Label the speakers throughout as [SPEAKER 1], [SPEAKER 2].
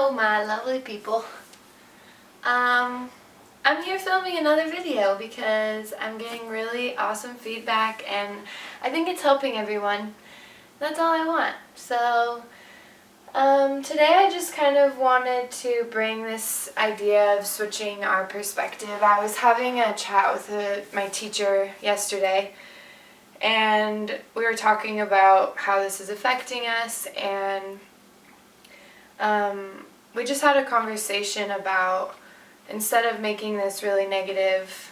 [SPEAKER 1] Hello, my lovely people. I'm here filming another video because I'm getting really awesome feedback and I think it's helping everyone. That's all I want. So today I just kind of wanted to bring this idea of switching our perspective. I was having a chat with my teacher yesterday, and we were talking about how this is affecting us, and we just had a conversation about, instead of making this really negative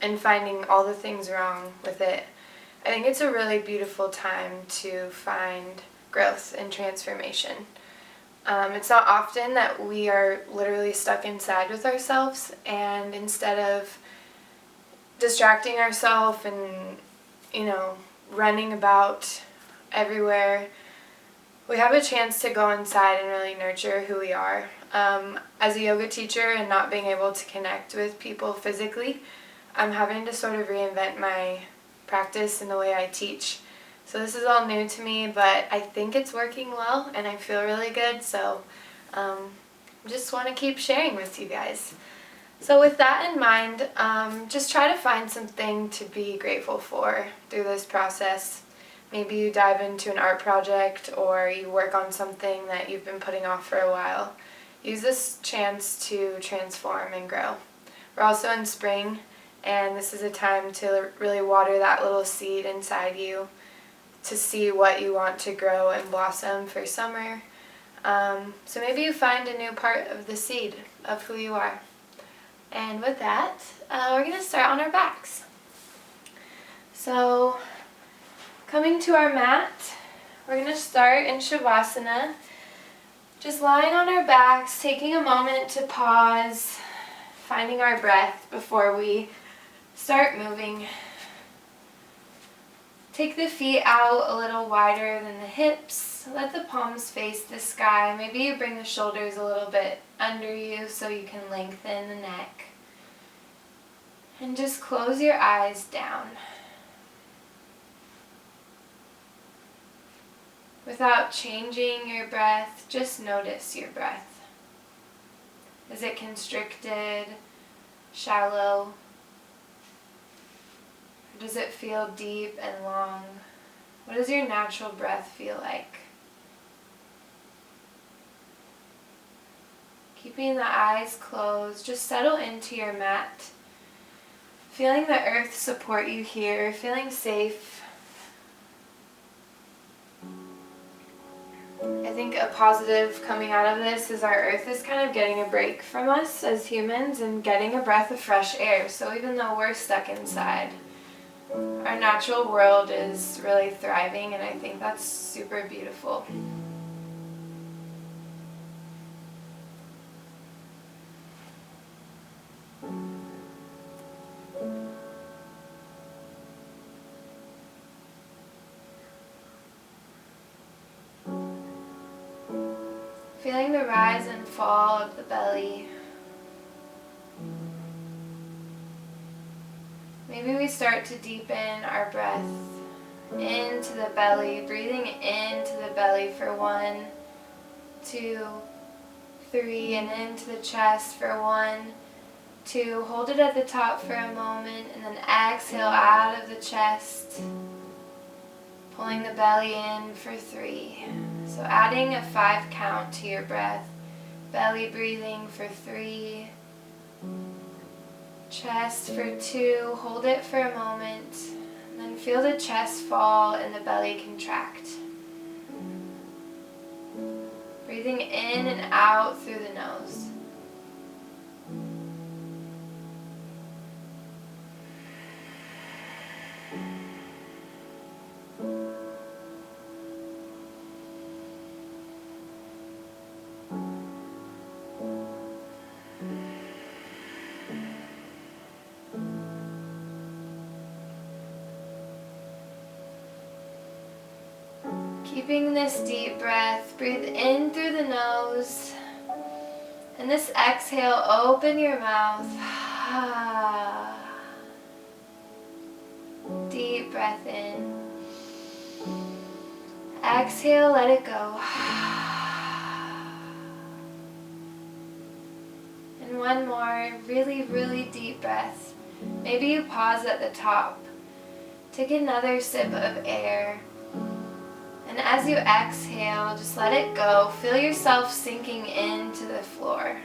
[SPEAKER 1] and finding all the things wrong with it, I think it's a really beautiful time to find growth and transformation. It's not often that we are literally stuck inside with ourselves, and instead of distracting ourselves and, running about everywhere, we have a chance to go inside and really nurture who we are. As a yoga teacher and not being able to connect with people physically, I'm having to sort of reinvent my practice and the way I teach. So this is all new to me, but I think it's working well and I feel really good, so just want to keep sharing with you guys. So with that in mind, just try to find something to be grateful for through this process. Maybe you dive into an art project or you work on something that you've been putting off for a while. Use this chance to transform and grow. We're also in spring, and this is a time to really water that little seed inside you to see what you want to grow and blossom for summer. So maybe you find a new part of the seed of who you are. And with that, we're going to start on our backs. So coming to our mat, we're going to start in Shavasana, just lying on our backs, taking a moment to pause, finding our breath before we start moving. Take the feet out a little wider than the hips. Let the palms face the sky. Maybe you bring the shoulders a little bit under you so you can lengthen the neck. And just close your eyes down. Without changing your breath, just notice your breath. Is it constricted, shallow? Or does it feel deep and long? What does your natural breath feel like? Keeping the eyes closed, just settle into your mat. Feeling the earth support you here, feeling safe. I think a positive coming out of this is our earth is kind of getting a break from us as humans and getting a breath of fresh air. So even though we're stuck inside, our natural world is really thriving, and I think that's super beautiful. Feeling the rise and fall of the belly. Maybe we start to deepen our breath into the belly, breathing into the belly for 1, 2, 3, and into the chest for 1, 2. Hold it at the top for a moment, and then exhale out of the chest, pulling the belly in for 3. So adding a 5 count to your breath. Belly breathing for 3. Chest for 2. Hold it for a moment. And then feel the chest fall and the belly contract. Breathing in and out through the nose. Keeping this deep breath, breathe in through the nose, and this exhale, open your mouth. Deep breath in. Exhale, let it go. And one more really, really deep breath. Maybe you pause at the top. Take another sip of air. And as you exhale, just let it go. Feel yourself sinking into the floor.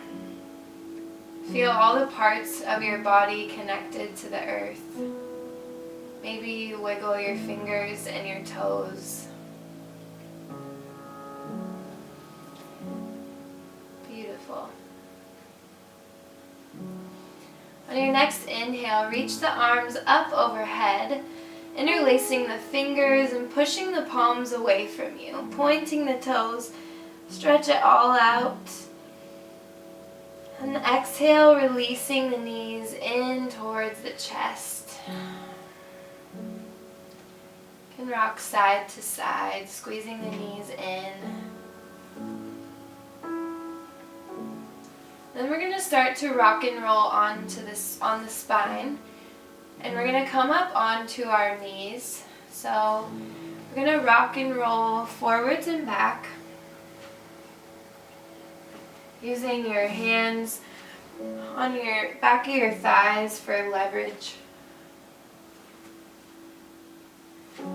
[SPEAKER 1] Feel all the parts of your body connected to the earth. Maybe you wiggle your fingers and your toes. Beautiful. On your next inhale, reach the arms up overhead, interlacing the fingers and pushing the palms away from you, pointing the toes, stretch it all out. And exhale, releasing the knees in towards the chest. You can rock side to side, squeezing the knees in. Then we're going to start to rock and roll on the spine. And we're going to come up onto our knees. So we're going to rock and roll forwards and back, using your hands on your back of your thighs for leverage.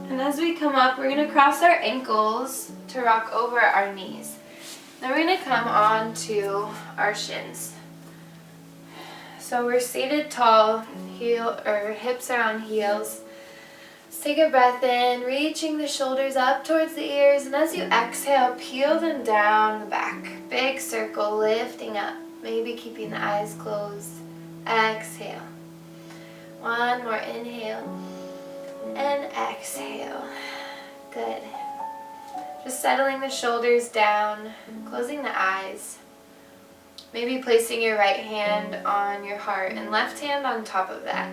[SPEAKER 1] And as we come up, we're going to cross our ankles to rock over our knees. Then we're going to come on to our shins. So we're seated tall, hips are on heels. Let's take a breath in, reaching the shoulders up towards the ears, and as you exhale, peel them down the back. Big circle, lifting up, maybe keeping the eyes closed. Exhale. One more inhale and exhale. Good. Just settling the shoulders down, closing the eyes. Maybe placing your right hand on your heart and left hand on top of that.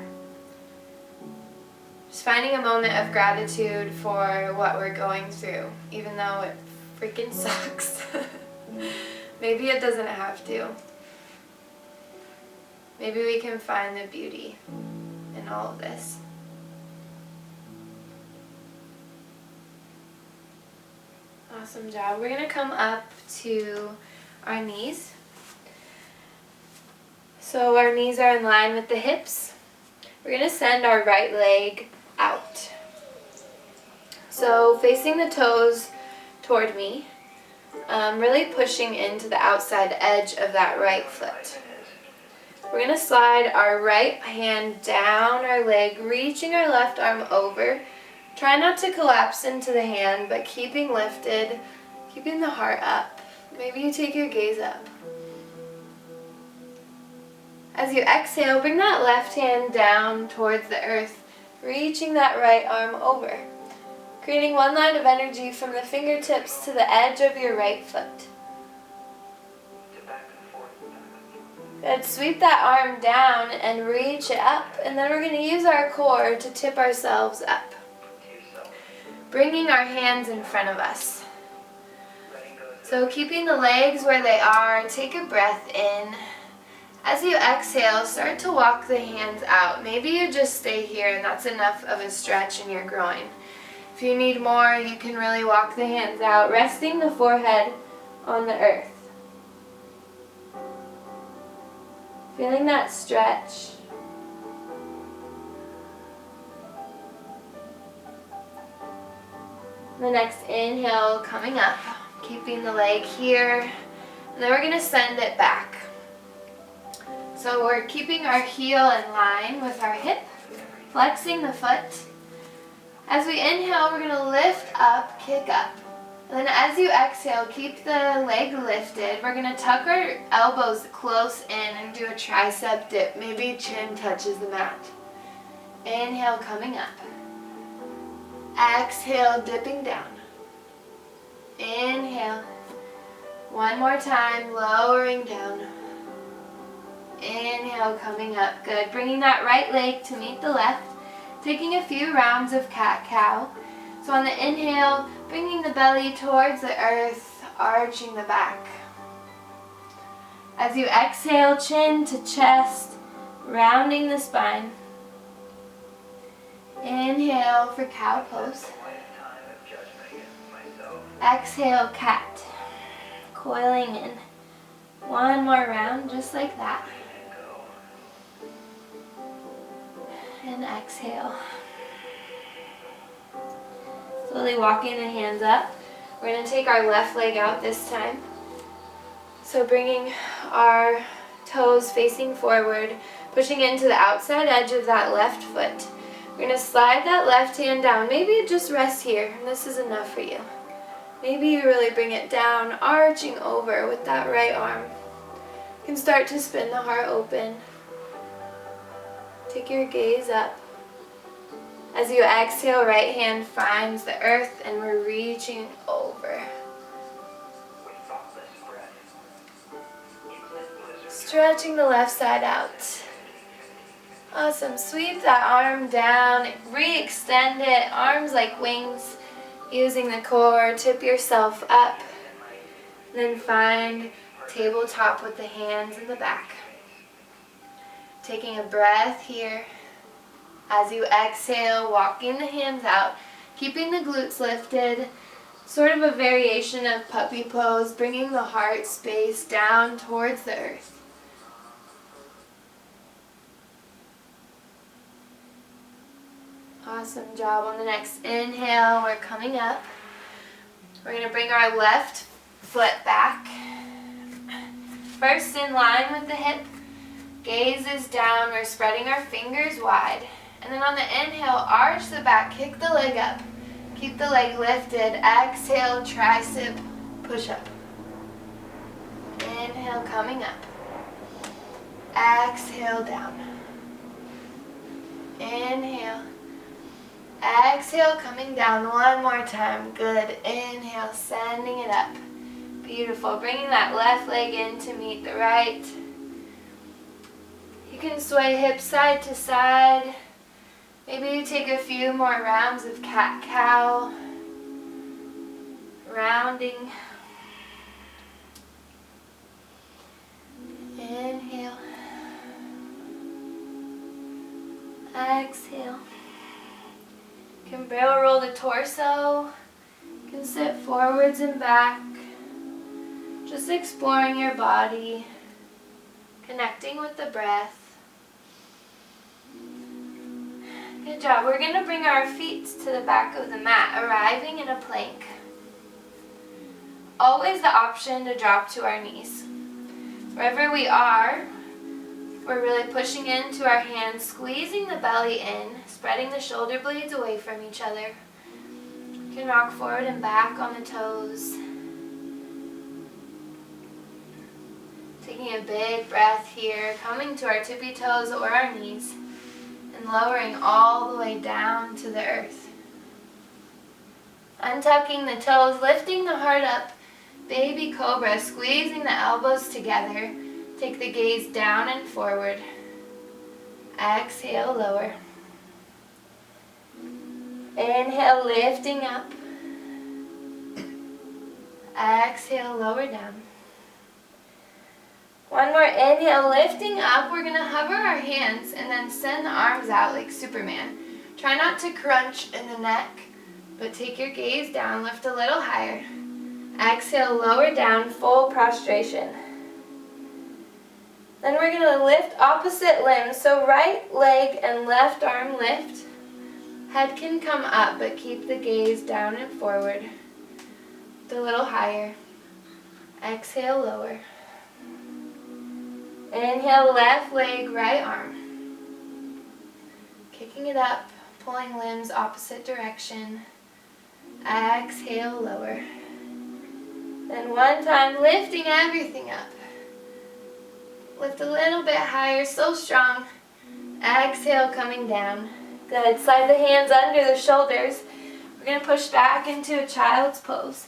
[SPEAKER 1] Just finding a moment of gratitude for what we're going through, even though it freaking sucks. Maybe it doesn't have to. Maybe we can find the beauty in all of this. Awesome job. We're going to come up to our knees. So our knees are in line with the hips. We're going to send our right leg out. So facing the toes toward me, really pushing into the outside edge of that right foot. We're going to slide our right hand down our leg, reaching our left arm over. Try not to collapse into the hand, but keeping lifted, keeping the heart up. Maybe you take your gaze up. As you exhale, bring that left hand down towards the earth, reaching that right arm over, creating one line of energy from the fingertips to the edge of your right foot. Good. Sweep that arm down and reach it up, and then we're going to use our core to tip ourselves up, bringing our hands in front of us. So keeping the legs where they are, take a breath in. As you exhale, start to walk the hands out. Maybe you just stay here and that's enough of a stretch in your groin. If you need more, you can really walk the hands out, resting the forehead on the earth. Feeling that stretch. The next inhale coming up, keeping the leg here, and then we're going to send it back. So we're keeping our heel in line with our hip, flexing the foot. As we inhale, we're going to lift up, kick up. And then as you exhale, keep the leg lifted. We're going to tuck our elbows close in and do a tricep dip. Maybe chin touches the mat. Inhale, coming up. Exhale, dipping down. Inhale. One more time, lowering down. Inhale, coming up. Good. Bringing that right leg to meet the left. Taking a few rounds of cat-cow. So on the inhale, bringing the belly towards the earth, arching the back. As you exhale, chin to chest, rounding the spine. Inhale for cow pose. Exhale, cat. Coiling in. One more round, just like that. And exhale. Slowly walking the hands up. We're going to take our left leg out this time. So bringing our toes facing forward, pushing into the outside edge of that left foot. We're going to slide that left hand down. Maybe it just rests here, and this is enough for you. Maybe you really bring it down, arching over with that right arm. You can start to spin the heart open. Take your gaze up. As you exhale, right hand finds the earth, and we're reaching over. Stretching the left side out. Awesome. Sweep that arm down, re-extend it, arms like wings, using the core. Tip yourself up. Then find tabletop with the hands in the back. Taking a breath here. As you exhale, walking the hands out, keeping the glutes lifted. Sort of a variation of puppy pose, bringing the heart space down towards the earth. Awesome job. On the next inhale, we're coming up. We're going to bring our left foot back. First in line with the hip. Gaze is down. We're spreading our fingers wide. And then on the inhale, arch the back, kick the leg up. Keep the leg lifted. Exhale, tricep, push up. Inhale, coming up. Exhale, down. Inhale. Exhale, coming down one more time. Good. Inhale, sending it up. Beautiful. Bringing that left leg in to meet the right. You can sway hips side to side. Maybe you take a few more rounds of cat-cow. Rounding. Inhale. Exhale. You can barrel roll the torso. You can sit forwards and back. Just exploring your body. Connecting with the breath. Good job. We're going to bring our feet to the back of the mat, arriving in a plank. Always the option to drop to our knees. Wherever we are, we're really pushing into our hands, squeezing the belly in, spreading the shoulder blades away from each other. You can rock forward and back on the toes. Taking a big breath here, coming to our tippy toes or our knees, and lowering all the way down to the earth. Untucking the toes, lifting the heart up, baby cobra, squeezing the elbows together. Take the gaze down and forward. Exhale, lower. Inhale, lifting up. Exhale, lower down. One more inhale, lifting up. We're going to hover our hands and then send the arms out like Superman. Try not to crunch in the neck, but take your gaze down, lift a little higher. Exhale, lower down, full prostration. Then we're going to lift opposite limbs. So right leg and left arm lift. Head can come up, but keep the gaze down and forward. Lift a little higher. Exhale, lower. Inhale, left leg, right arm. Kicking it up, pulling limbs opposite direction. Exhale, lower. Then one time, lifting everything up. Lift a little bit higher, so strong. Exhale, coming down. Good. Slide the hands under the shoulders. We're going to push back into a child's pose.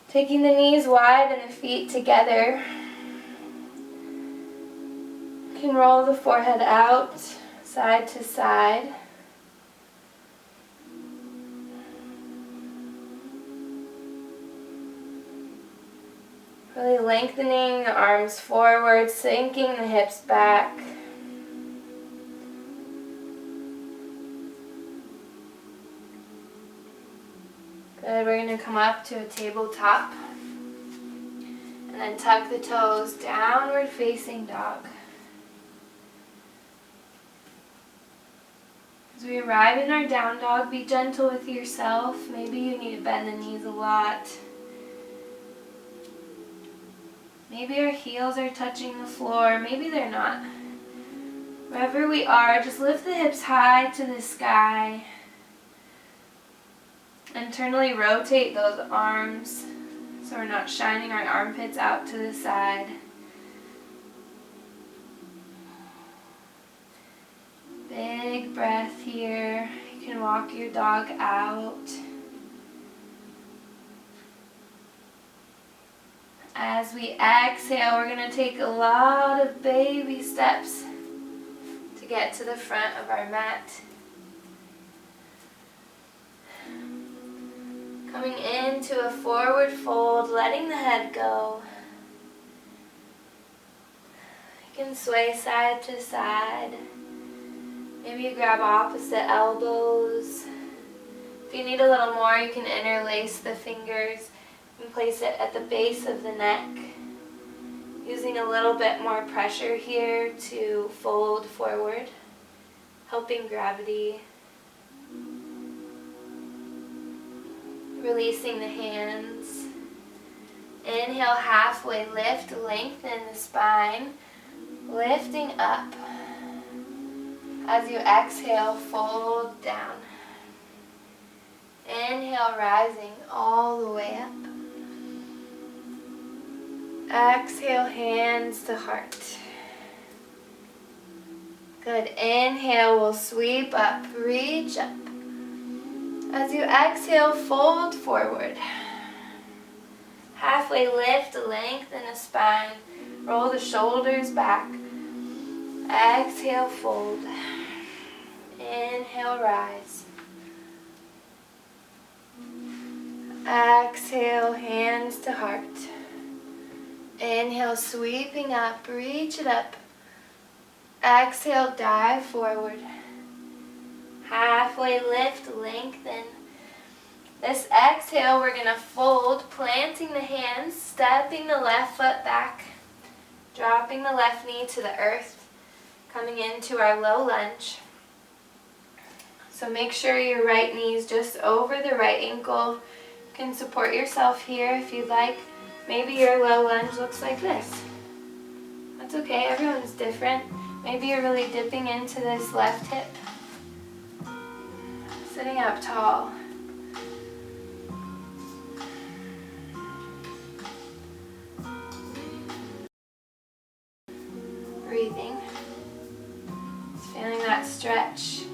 [SPEAKER 1] Taking the knees wide and the feet together. You can roll the forehead out, side to side. Really lengthening the arms forward, sinking the hips back. Good, we're going to come up to a tabletop. And then tuck the toes, downward facing dog. As we arrive in our down dog, be gentle with yourself. Maybe you need to bend the knees a lot. Maybe our heels are touching the floor, maybe they're not. Wherever we are, just lift the hips high to the sky. Internally rotate those arms so we're not shining our armpits out to the side. Big breath here. You can walk your dog out. As we exhale, we're going to take a lot of baby steps to get to the front of our mat. Coming into a forward fold, letting the head go. You can sway side to side. Maybe you grab opposite elbows. If you need a little more, you can interlace the fingers and place it at the base of the neck. Using a little bit more pressure here to fold forward, helping gravity. Releasing the hands. Inhale, halfway lift, lengthen the spine, lifting up. As you exhale, fold down. Inhale, rising all the way up. Exhale, hands to heart. Good. Inhale, we'll sweep up, reach up. As you exhale, fold forward. Halfway lift, lengthen the spine. Roll the shoulders back. Exhale, fold. Inhale, rise. Exhale, hands to heart. Inhale, sweeping up, reach it up. Exhale, dive forward. Halfway lift, lengthen. This exhale, we're going to fold, planting the hands, stepping the left foot back, dropping the left knee to the earth, coming into our low lunge. So make sure your right knee is just over the right ankle. You can support yourself here if you'd like. Maybe your low lunge looks like this. That's okay, everyone's different. Maybe you're really dipping into this left hip. Sitting up tall. Breathing. Just feeling that stretch.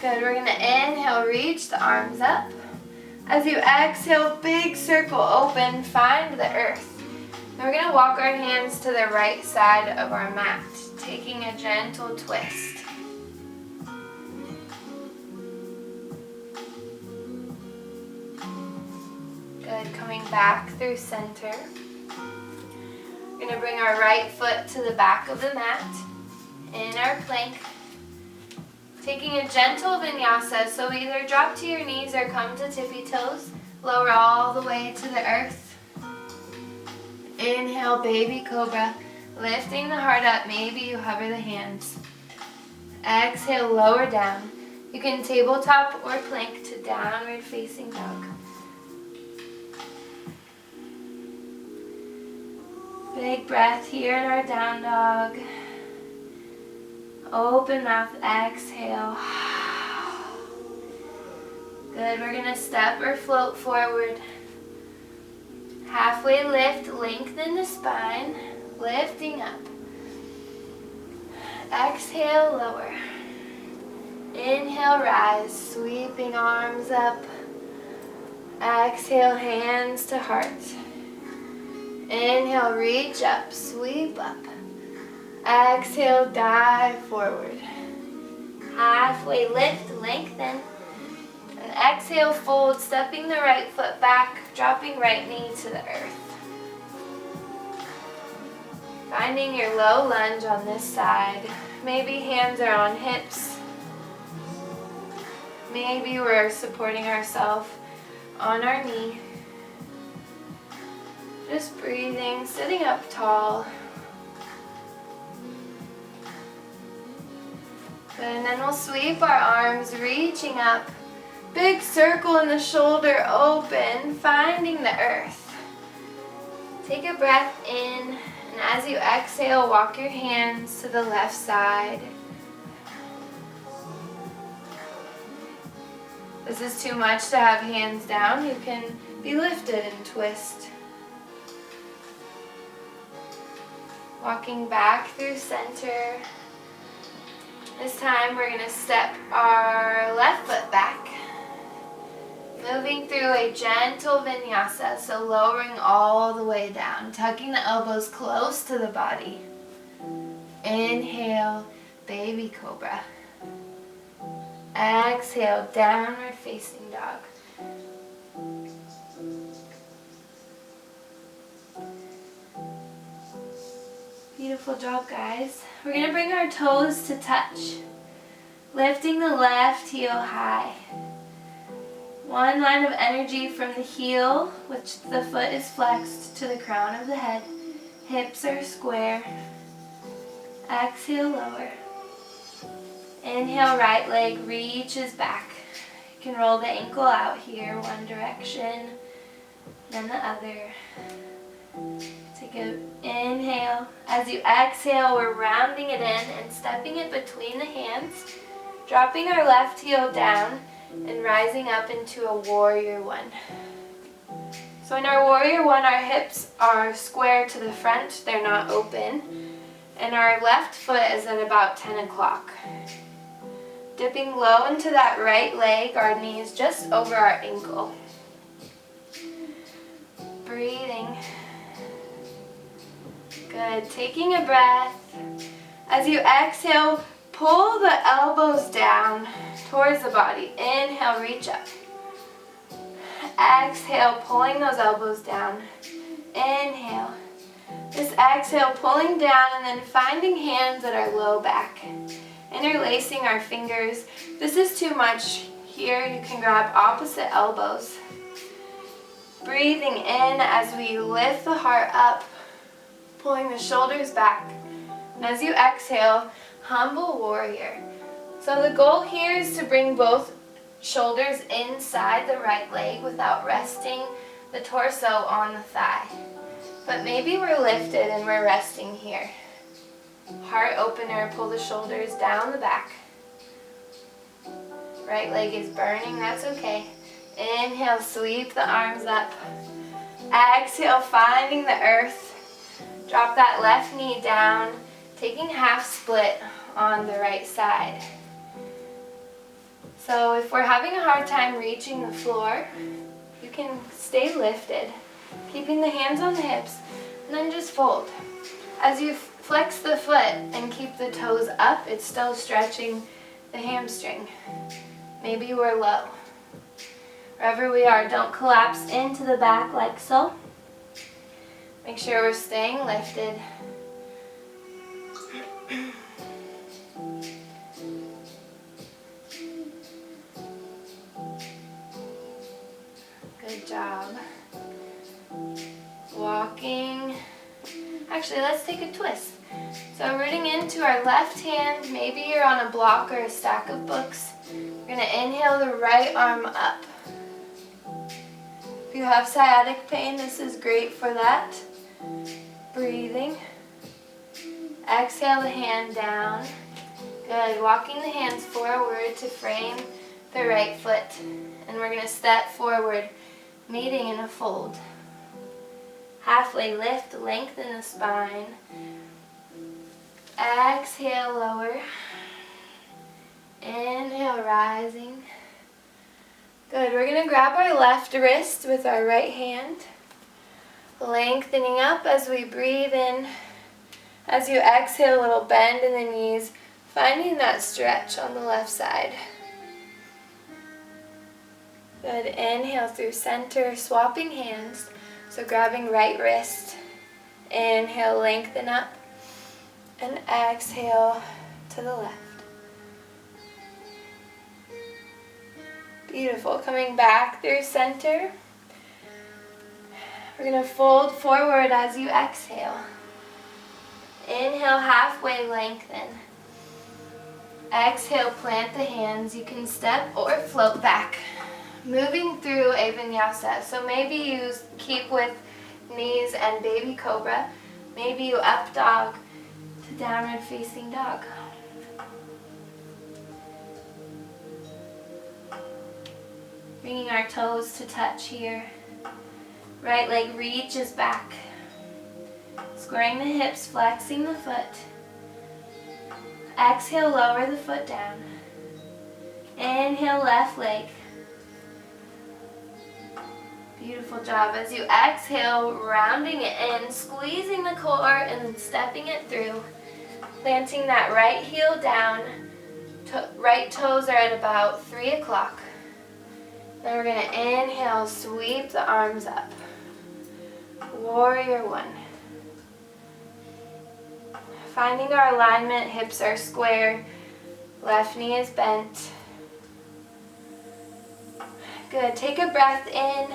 [SPEAKER 1] Good, we're going to inhale, reach the arms up. As you exhale, big circle open, find the earth. Then we're going to walk our hands to the right side of our mat, taking a gentle twist. Good, coming back through center. We're going to bring our right foot to the back of the mat in our plank. Taking a gentle vinyasa, so either drop to your knees or come to tippy toes. Lower all the way to the earth. Inhale, baby cobra. Lifting the heart up, maybe you hover the hands. Exhale, lower down. You can tabletop or plank to downward facing dog. Big breath here in our down dog. Open mouth, exhale. Good, we're going to step or float forward. Halfway lift, lengthen the spine, lifting up. Exhale, lower. Inhale, rise, sweeping arms up. Exhale, hands to heart. Inhale, reach up, sweep up. Exhale, dive forward. Halfway lift, lengthen. And exhale, fold, stepping the right foot back, dropping right knee to the earth. Finding your low lunge on this side. Maybe hands are on hips. Maybe we're supporting ourselves on our knee. Just breathing, sitting up tall. Good, and then we'll sweep our arms, reaching up. Big circle in the shoulder open, finding the earth. Take a breath in, and as you exhale, walk your hands to the left side. If this is too much to have hands down, you can be lifted and twist. Walking back through center. This time we're going to step our left foot back. Moving through a gentle vinyasa, so lowering all the way down, tucking the elbows close to the body. Inhale, baby cobra. Exhale, downward facing dog. Beautiful job, guys. We're going to bring our toes to touch. Lifting the left heel high. One line of energy from the heel, which the foot is flexed, to the crown of the head. Hips are square. Exhale, lower. Inhale, right leg reaches back. You can roll the ankle out here, one direction, then the other. Take an inhale. As you exhale, we're rounding it in and stepping it between the hands, dropping our left heel down and rising up into a warrior one. So in our warrior one, our hips are square to the front, they're not open, and our left foot is at about 10 o'clock. Dipping low into that right leg, our knee is just over our ankle. Breathing. Good. Taking a breath. As you exhale, pull the elbows down towards the body. Inhale, reach up. Exhale, pulling those elbows down. Inhale. This exhale, pulling down and then finding hands at our low back. Interlacing our fingers. If this is too much here, you can grab opposite elbows. Breathing in as we lift the heart up, pulling the shoulders back. And as you exhale, humble warrior. So the goal here is to bring both shoulders inside the right leg without resting the torso on the thigh. But maybe we're lifted and we're resting here. Heart opener, pull the shoulders down the back. Right leg is burning, that's okay. Inhale, sweep the arms up. Exhale, finding the earth. Drop that left knee down, taking half split on the right side. So if we're having a hard time reaching the floor, you can stay lifted, keeping the hands on the hips, and then just fold. As you flex the foot and keep the toes up, it's still stretching the hamstring. Maybe we're low. Wherever we are, don't collapse into the back like so. Make sure we're staying lifted. Good job. Walking. Actually, let's take a twist. So rooting into our left hand, maybe you're on a block or a stack of books. We're going to inhale the right arm up. If you have sciatic pain, this is great for that. Breathing. Exhale the hand down. Good. Walking the hands forward to frame the right foot. And we're going to step forward, meeting in a fold. Halfway lift, lengthen the spine. Exhale, lower. Inhale, rising. Good. We're going to grab our left wrist with our right hand. Lengthening up as we breathe in. As you exhale, a little bend in the knees, finding that stretch on the left side. Good. Inhale through center, swapping hands. So grabbing right wrist. Inhale, lengthen up. And exhale to the left. Beautiful. Coming back through center. We're going to fold forward as you exhale. Inhale, halfway lengthen. Exhale, plant the hands. You can step or float back. Moving through a vinyasa. So maybe you keep with knees and baby cobra. Maybe you up dog to downward facing dog. Bringing our toes to touch here. Right leg reaches back. Squaring the hips, flexing the foot. Exhale, lower the foot down. Inhale, left leg. Beautiful job. As you exhale, rounding it in, squeezing the core and then stepping it through. Planting that right heel down. Right toes are at about 3 o'clock. Then we're going to inhale, sweep the arms up. Warrior one. Finding our alignment, hips are square, left knee is bent. Good, take a breath in.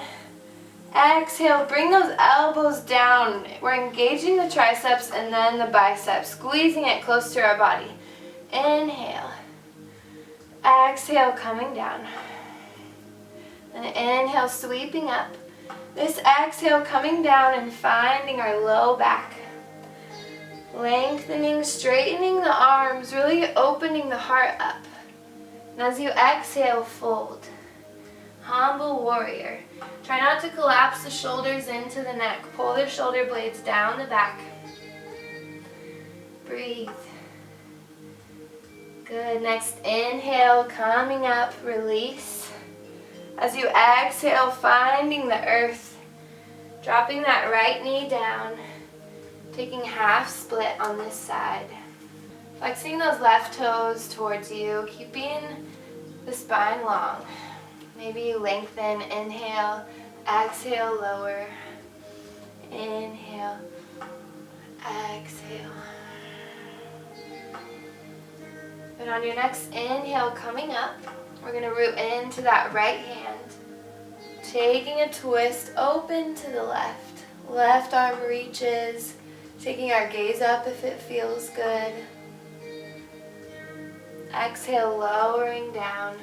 [SPEAKER 1] Exhale, bring those elbows down. We're engaging the triceps and then the biceps, squeezing it close to our body. Inhale. Exhale, coming down. And inhale, sweeping up. This exhale, coming down and finding our low back. Lengthening, straightening the arms, really opening the heart up. And as you exhale, fold. Humble warrior. Try not to collapse the shoulders into the neck. Pull the shoulder blades down the back. Breathe. Good. Next inhale, coming up, release. As you exhale, finding the earth. Dropping that right knee down. Taking half split on this side. Flexing those left toes towards you, keeping the spine long. Maybe you lengthen, inhale, exhale, lower. Inhale, exhale. And on your next inhale, coming up, we're going to root into that right hand. Taking a twist, open to the left. Left arm reaches. Taking our gaze up if it feels good. Exhale, lowering down.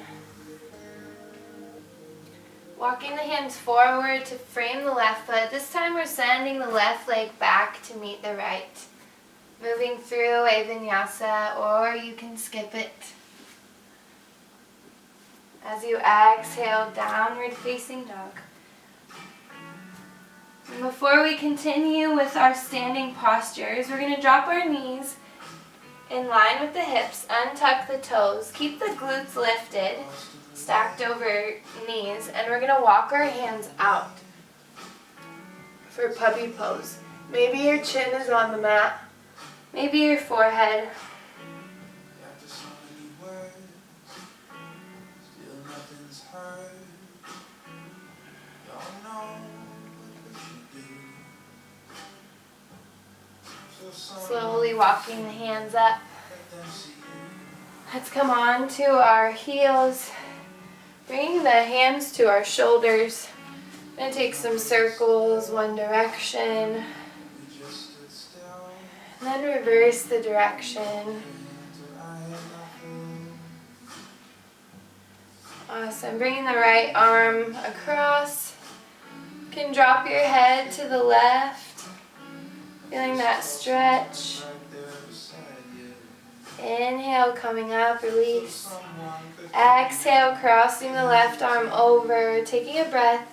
[SPEAKER 1] Walking the hands forward to frame the left foot. This time we're sending the left leg back to meet the right. Moving through a vinyasa, or you can skip it. As you exhale, downward facing dog. And before we continue with our standing postures, we're going to drop our knees in line with the hips, untuck the toes, keep the glutes lifted, stacked over knees, and we're going to walk our hands out for puppy pose. Maybe your chin is on the mat, maybe your forehead. Slowly walking the hands up. Let's come on to our heels. Bring the hands to our shoulders. I'm going to take some circles one direction. And then reverse the direction. Awesome. Bringing the right arm across. You can drop your head to the left. Feeling that stretch. Inhale, coming up, release. Exhale, crossing the left arm over, taking a breath.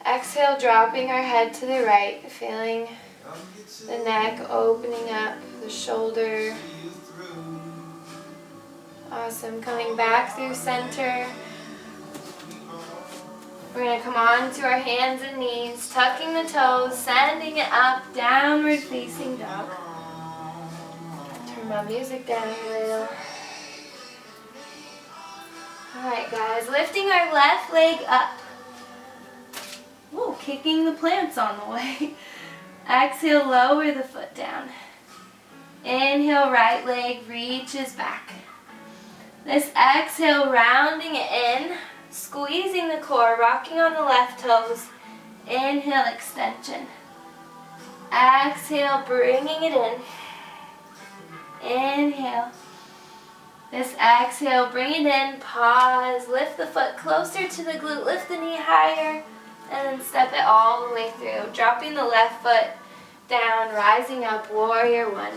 [SPEAKER 1] Exhale, dropping our head to the right, feeling the neck opening up, the shoulder. Awesome, coming back through center. We're going to come on to our hands and knees, tucking the toes, sending it up, downward facing dog. Turn my music down a little. Alright guys, lifting our left leg up. Ooh, kicking the plants on the way. Exhale, lower the foot down. Inhale, right leg reaches back. This exhale, rounding it in. Squeezing the core, rocking on the left toes. Inhale, extension. Exhale, bringing it in. Inhale. This exhale, bring it in, pause, lift the foot closer to the glute, lift the knee higher, and then step it all the way through. Dropping the left foot down, rising up, warrior one.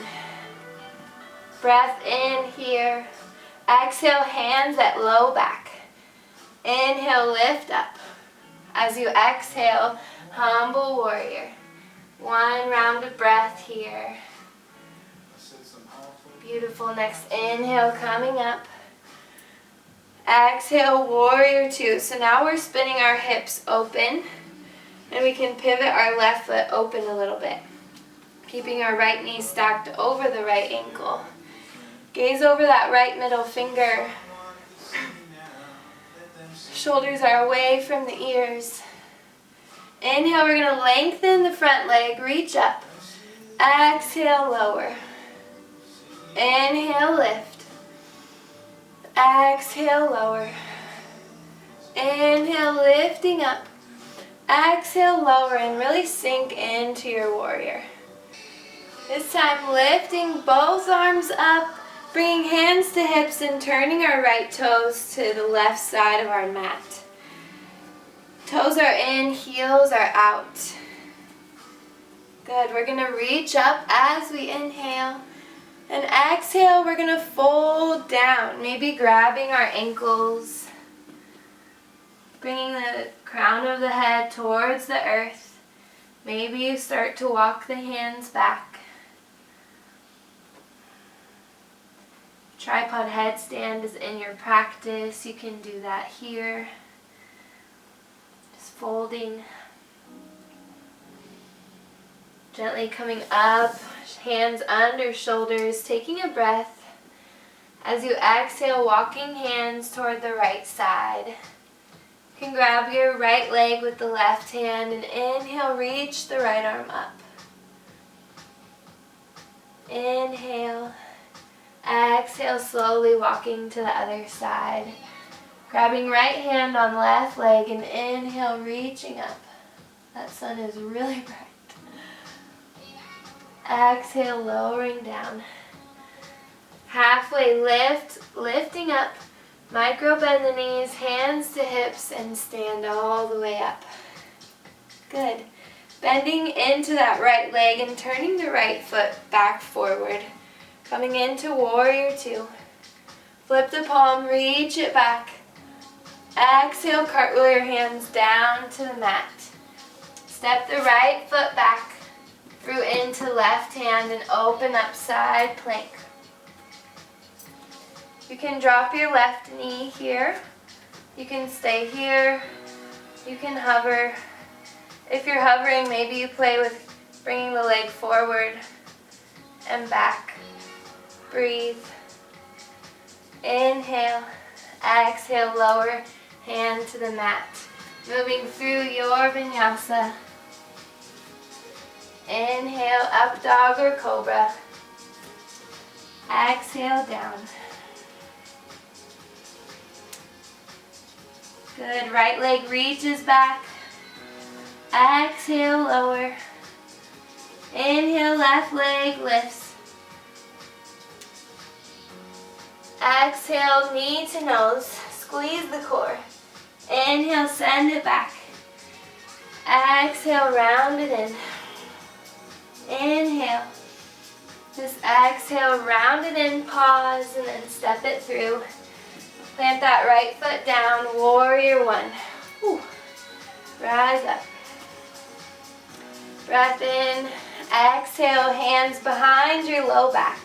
[SPEAKER 1] Breath in here. Exhale, hands at low back. Inhale, lift up. As you exhale, humble warrior. One round of breath here. Beautiful. Next inhale, coming up. Exhale, warrior two. So now we're spinning our hips open, and we can pivot our left foot open a little bit. Keeping our right knee stacked over the right ankle. Gaze over that right middle finger. Shoulders are away from the ears. Inhale, we're going to lengthen the front leg, reach up. Exhale, lower. Inhale, lift. Exhale, lower. Inhale, lifting up. Exhale, lower, and really sink into your warrior. This time, lifting both arms up, bringing hands to hips and turning our right toes to the left side of our mat. Toes are in, heels are out. Good, we're going to reach up as we inhale. And exhale, we're going to fold down, maybe grabbing our ankles, bringing the crown of the head towards the earth. Maybe you start to walk the hands back. Tripod headstand is in your practice. You can do that here. Just folding. Gently coming up, hands under shoulders, taking a breath. As you exhale, walking hands toward the right side. You can grab your right leg with the left hand and inhale, reach the right arm up. Inhale. Exhale, slowly walking to the other side. Grabbing right hand on left leg and inhale, reaching up. That sun is really bright. Exhale, lowering down. Halfway lift, lifting up. Micro bend the knees, hands to hips, and stand all the way up. Good. Bending into that right leg and turning the right foot back forward. Coming into warrior two. Flip the palm, reach it back. Exhale, cartwheel your hands down to the mat. Step the right foot back through into left hand and open up side plank. You can drop your left knee here. You can stay here. You can hover. If you're hovering, maybe you play with bringing the leg forward and back. Breathe. Inhale. Exhale, lower hand to the mat. Moving through your vinyasa. Inhale, up dog or cobra. Exhale, down. Good, right leg reaches back. Exhale, lower. Inhale, left leg lifts. Exhale, knee to nose. Squeeze the core. Inhale, send it back. Exhale, round it in. Inhale. Just exhale, round it in, pause, and then step it through. Plant that right foot down, warrior one. Whew. Rise up. Breath in. Exhale, hands behind your low back.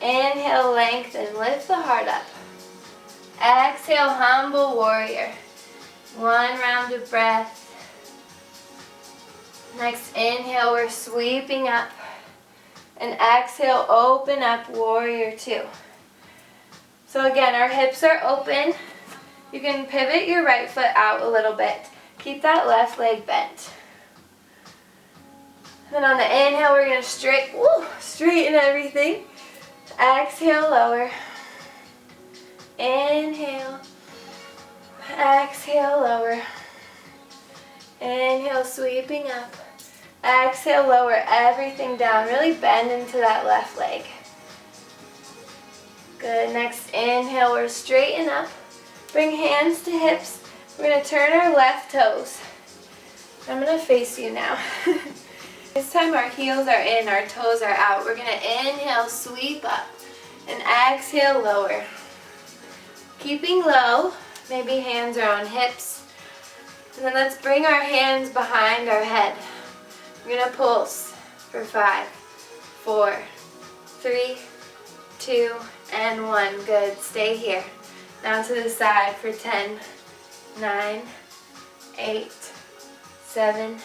[SPEAKER 1] Inhale, lengthen, lift the heart up. Exhale, humble warrior. One round of breath. Next inhale, we're sweeping up. And exhale, open up, warrior two. So again, our hips are open. You can pivot your right foot out a little bit. Keep that left leg bent. Then on the inhale, we're going to straighten everything. Exhale, lower. Inhale. Exhale, lower. Inhale, sweeping up. Exhale, lower everything down. Really bend into that left leg. Good. Next inhale, we're straighten up. Bring hands to hips. We're going to turn our left toes. I'm going to face you now. This time our heels are in, our toes are out. We're going to inhale, sweep up. And exhale, lower. Keeping low, maybe hands are on hips. And then let's bring our hands behind our head. We're going to pulse for 5, 4, 3, 2, and 1. Good. Stay here. Now to the side for 10, 9, 8, 7,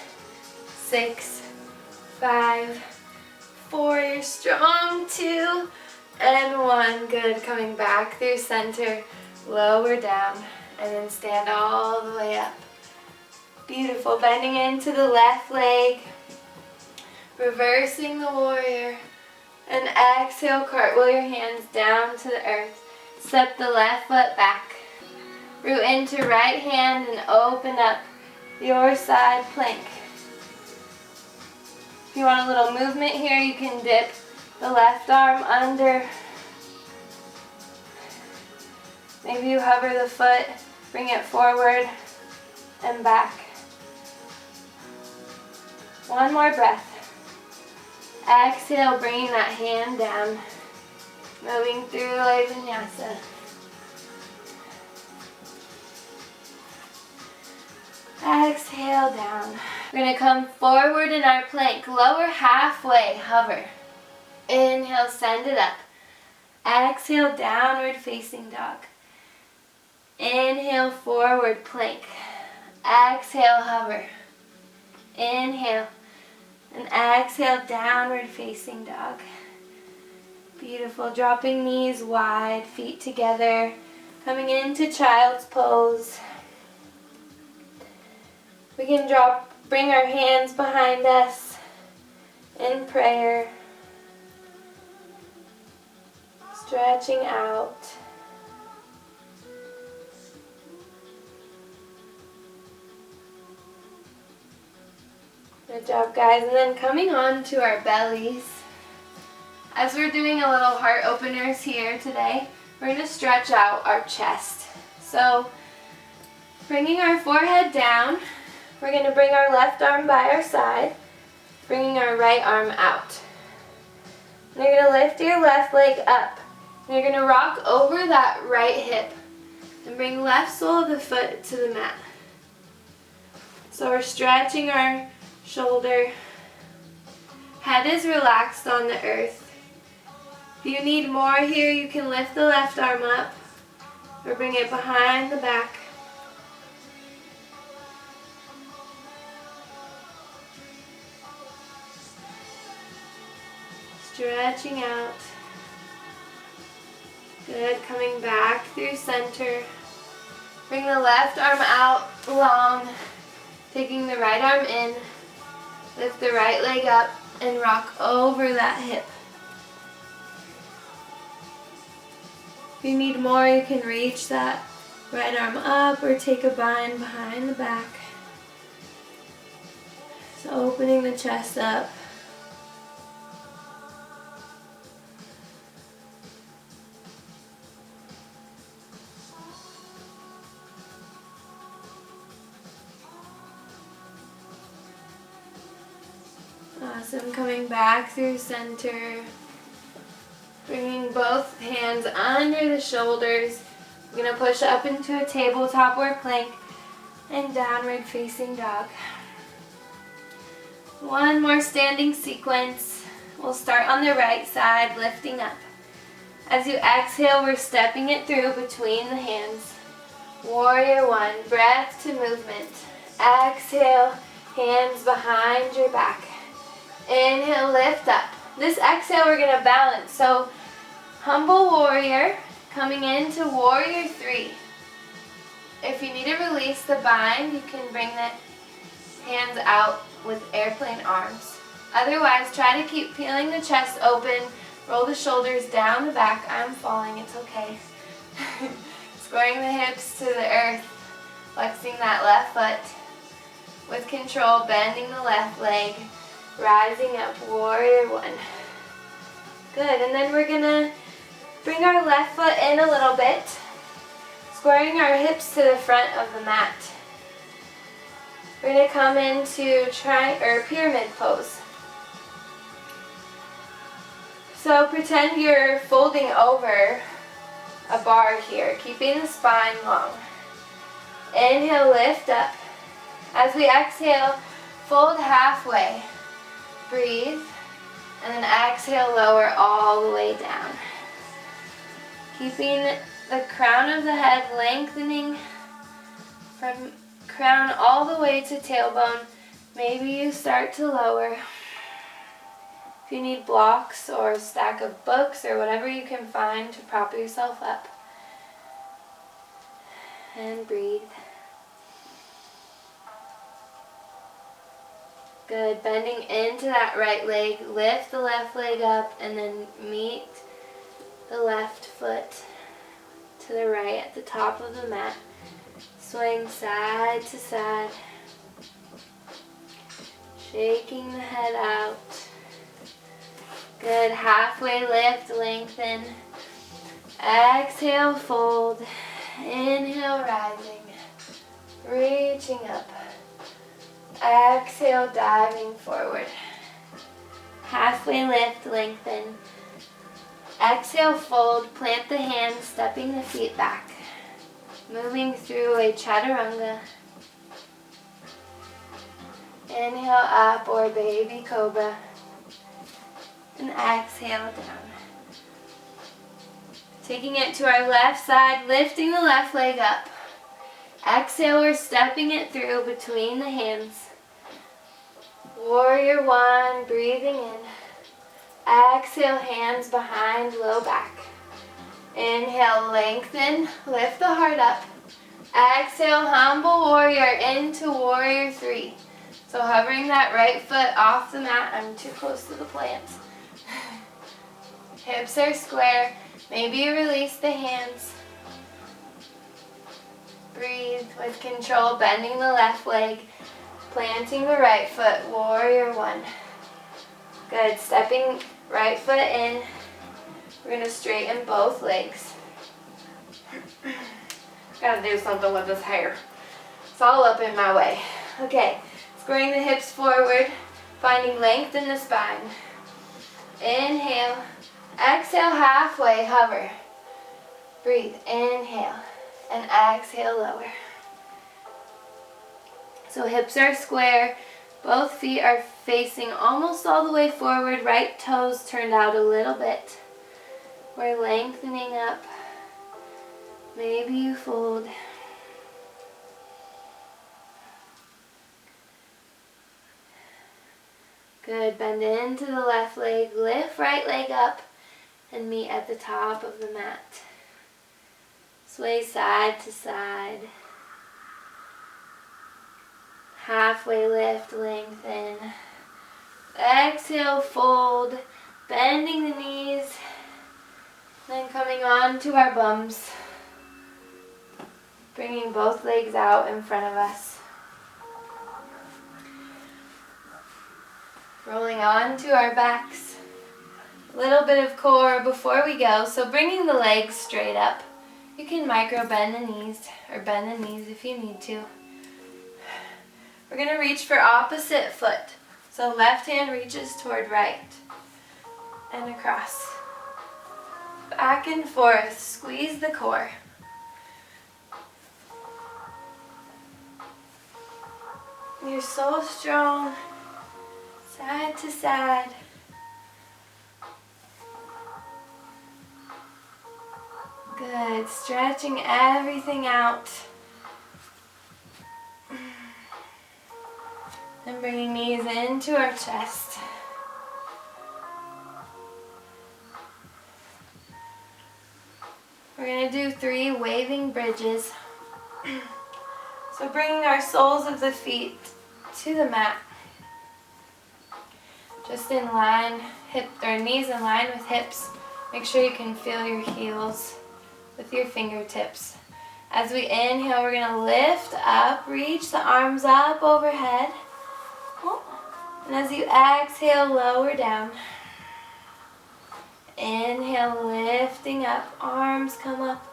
[SPEAKER 1] 6, 5, 4. You're strong. 2, and 1. Good. Coming back through center. Lower down. And then stand all the way up. Beautiful. Bending into the left leg. Reversing the warrior. And exhale, cartwheel your hands down to the earth. Step the left foot back. Root into right hand and open up your side plank. If you want a little movement here, you can dip the left arm under. Maybe you hover the foot, bring it forward and back. One more breath. Exhale, bringing that hand down. Moving through like Vinyasa. Exhale down. We're going to come forward in our plank. Lower halfway, hover. Inhale, send it up. Exhale, downward facing dog. Inhale, forward plank. Exhale, hover. Inhale. And exhale, downward facing dog. Beautiful. Dropping knees wide, feet together. Coming into child's pose. We can bring our hands behind us in prayer. Stretching out. Good job, guys. And then coming on to our bellies. As we're doing a little heart openers here today, we're going to stretch out our chest. So, bringing our forehead down, we're going to bring our left arm by our side, bringing our right arm out. And you're going to lift your left leg up. And you're going to rock over that right hip and bring left sole of the foot to the mat. So we're stretching our shoulder. Head is relaxed on the earth. If you need more here, you can lift the left arm up or bring it behind the back. Stretching out. Good. Coming back through center. Bring the left arm out long. Taking the right arm in. Lift the right leg up and rock over that hip. If you need more, you can reach that right arm up or take a bind behind the back. So opening the chest up. Awesome. Coming back through center. Bringing both hands under the shoulders. We're going to push up into a tabletop or plank and downward facing dog. One more standing sequence. We'll start on the right side, lifting up. As you exhale, we're stepping it through between the hands. Warrior one, breath to movement. Exhale, hands behind your back. Inhale, lift up. This exhale, we're going to balance. So, humble warrior, coming into warrior three. If you need to release the bind, you can bring the hands out with airplane arms. Otherwise, try to keep peeling the chest open. Roll the shoulders down the back. I'm falling, it's okay. Squaring the hips to the earth. Flexing that left foot. with control, bending the left leg, rising up, warrior one. Good, and then we're gonna bring our left foot in a little bit, squaring our hips to the front of the mat. We're gonna come into pyramid pose. So pretend you're folding over a bar here, keeping the spine long. Inhale, lift up. As we exhale, fold halfway. Breathe. And then exhale, lower all the way down. Keeping the crown of the head lengthening from crown all the way to tailbone. Maybe you start to lower. If you need blocks or a stack of books or whatever you can find to prop yourself up. And breathe. Good, bending into that right leg, lift the left leg up and then meet the left foot to the right at the top of the mat. Swing side to side, shaking the head out. Good, halfway lift, lengthen. Exhale, fold. Inhale, rising, reaching up. Exhale, diving forward. Halfway lift, lengthen. Exhale, fold, plant the hands, stepping the feet back. Moving through a chaturanga. Inhale up or baby cobra. And exhale down. Taking it to our left side, lifting the left leg up. Exhale, we're stepping it through between the hands. Warrior one, breathing in. Exhale, hands behind, low back. Inhale, lengthen, lift the heart up. Exhale, humble warrior into warrior three. So hovering that right foot off the mat. I'm too close to the plant. Hips are square. Maybe you release the hands. Breathe with control, bending the left leg, planting the right foot, warrior one. Good, stepping right foot in. We're going to straighten both legs. Gotta do something with this hair. It's all up in my way. Okay, squaring the hips forward, finding length in the spine. Inhale, exhale halfway, hover. Breathe, inhale, and exhale, lower. So hips are square, both feet are facing almost all the way forward, right toes turned out a little bit. We're lengthening up. Maybe you fold. Good, bend into the left leg, lift right leg up, and meet at the top of the mat. Sway side to side. Halfway lift, lengthen. Exhale, fold, bending the knees, then coming on to our bums. Bringing both legs out in front of us. Rolling on to our backs. A little bit of core before we go, so bringing the legs straight up. You can micro bend the knees, or bend the knees if you need to. We're going to reach for opposite foot. So left hand reaches toward right. And across. Back and forth, squeeze the core. You're so strong. Side to side. Good, stretching everything out. And bringing knees into our chest. We're going to do 3 waving bridges. So bringing our soles of the feet to the mat. Just in line, knees in line with hips. Make sure you can feel your heels with your fingertips. As we inhale, we're going to lift up, reach the arms up overhead. And as you exhale, lower down. Inhale, lifting up, arms come up.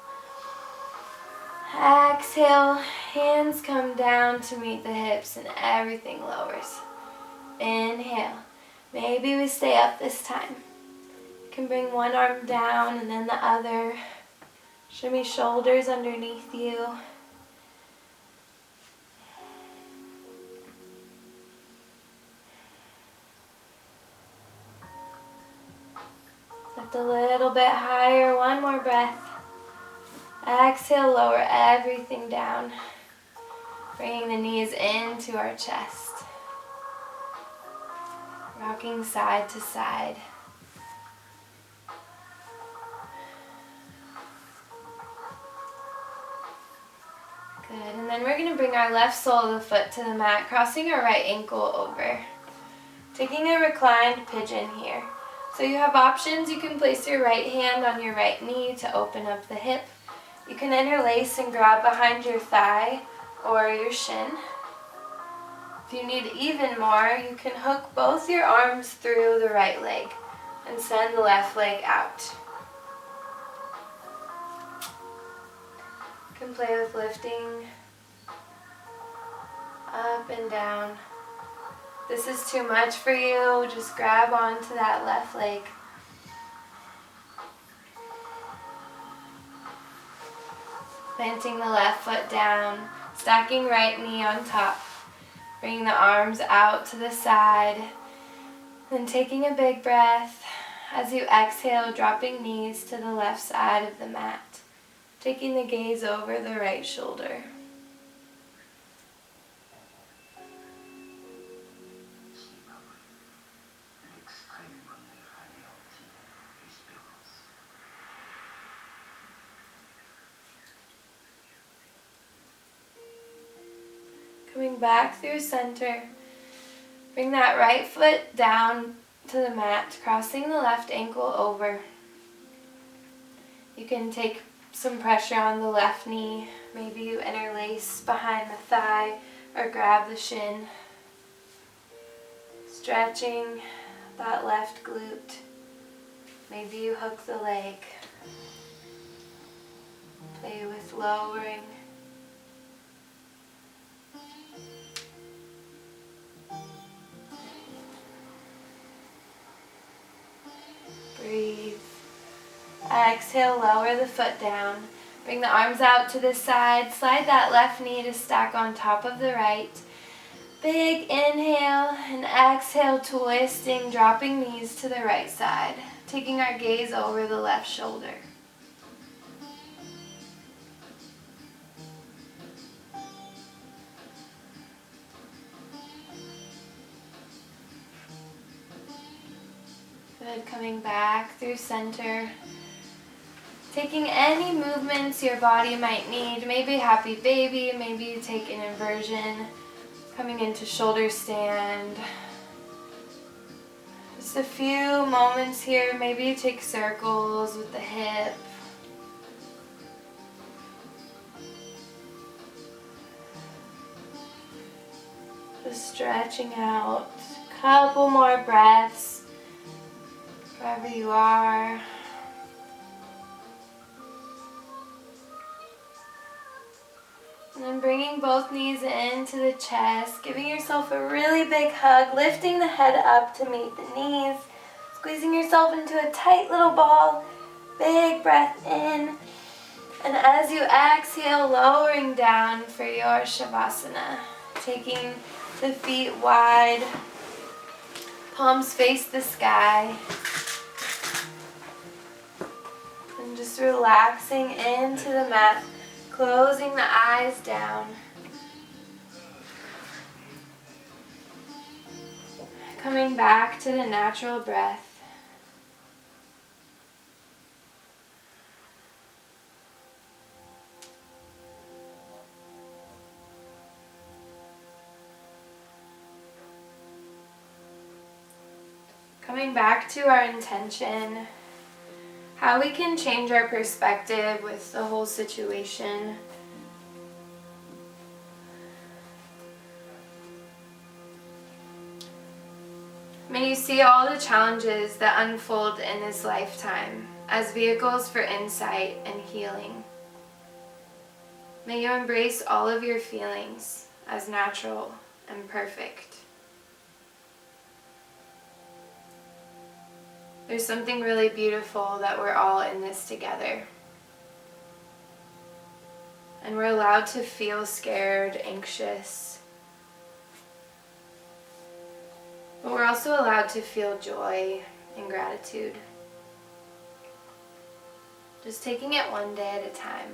[SPEAKER 1] Exhale, hands come down to meet the hips and everything lowers. Inhale. Maybe we stay up this time. You can bring one arm down and then the other. Shimmy shoulders underneath you. Lift a little bit higher, one more breath. Exhale, lower everything down. Bringing the knees into our chest. Rocking side to side. Good, and then we're going to bring our left sole of the foot to the mat, crossing our right ankle over. Taking a reclined pigeon here. So you have options. You can place your right hand on your right knee to open up the hip. You can interlace and grab behind your thigh or your shin. If you need even more, you can hook both your arms through the right leg and send the left leg out. You can play with lifting up and down. If this is too much for you, just grab onto that left leg. Planting the left foot down, stacking right knee on top. Bringing the arms out to the side. Then taking a big breath. As you exhale, dropping knees to the left side of the mat. Taking the gaze over the right shoulder. Coming back through center. Bring that right foot down to the mat, crossing the left ankle over. You can take some pressure on the left knee. Maybe you interlace behind the thigh or grab the shin. Stretching that left glute. Maybe you hook the leg. Play with lowering. Breathe. Exhale, lower the foot down. Bring the arms out to the side. Slide that left knee to stack on top of the right. Big inhale and exhale, twisting, dropping knees to the right side. Taking our gaze over the left shoulder. Good, coming back through center. Taking any movements your body might need. Maybe happy baby, maybe you take an inversion. Coming into shoulder stand. Just a few moments here. Maybe you take circles with the hip. Just stretching out. Couple more breaths. Wherever you are. And then bringing both knees into the chest, giving yourself a really big hug, lifting the head up to meet the knees, squeezing yourself into a tight little ball, big breath in, and as you exhale, lowering down for your Shavasana, taking the feet wide, palms face the sky, and just relaxing into the mat. Closing the eyes down. Coming back to the natural breath. Coming back to our intention. How we can change our perspective with the whole situation. May you see all the challenges that unfold in this lifetime as vehicles for insight and healing. May you embrace all of your feelings as natural and perfect. There's something really beautiful that we're all in this together. And we're allowed to feel scared, anxious. But we're also allowed to feel joy and gratitude. Just taking it one day at a time.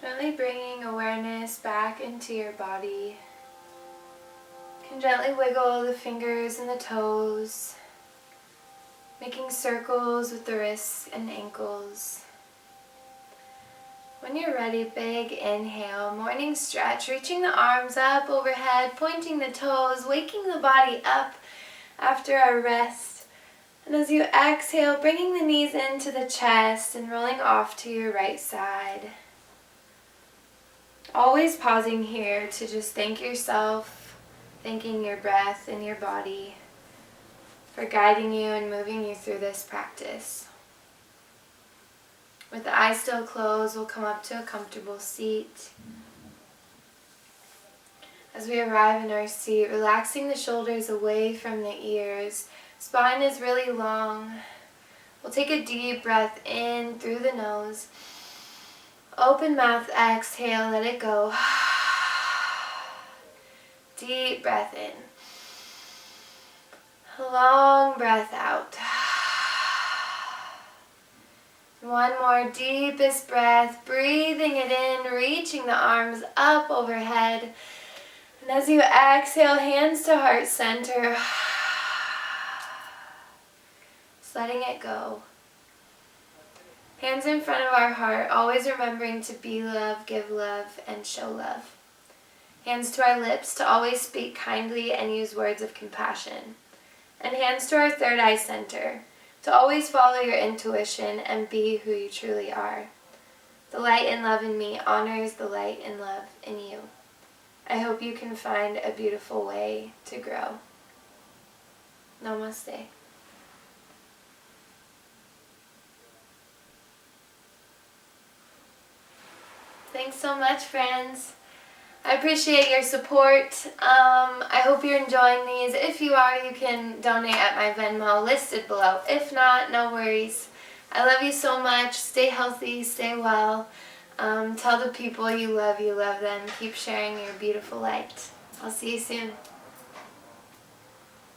[SPEAKER 1] Gently bringing awareness back into your body. You can gently wiggle the fingers and the toes, making circles with the wrists and ankles. When you're ready, big inhale, morning stretch, reaching the arms up overhead, pointing the toes, waking the body up after our rest. And as you exhale, bringing the knees into the chest and rolling off to your right side. Always pausing here to just thank yourself, thanking your breath and your body for guiding you and moving you through this practice. With the eyes still closed, we'll come up to a comfortable seat. As we arrive in our seat, relaxing the shoulders away from the ears. Spine is really long. We'll take a deep breath in through the nose. Open mouth, exhale, let it go. Deep breath in. Long breath out. One more deepest breath, breathing it in, reaching the arms up overhead. And as you exhale, hands to heart center. Just letting it go. Hands in front of our heart, always remembering to be love, give love, and show love. Hands to our lips to always speak kindly and use words of compassion. And hands to our third eye center to always follow your intuition and be who you truly are. The light and love in me honors the light and love in you. I hope you can find a beautiful way to grow. Namaste. Thanks so much, friends. I appreciate your support. I hope you're enjoying these. If you are, you can donate at my Venmo listed below. If not, no worries. I love you so much. Stay healthy, stay well. Tell the people you love them. Keep sharing your beautiful light. I'll see you soon.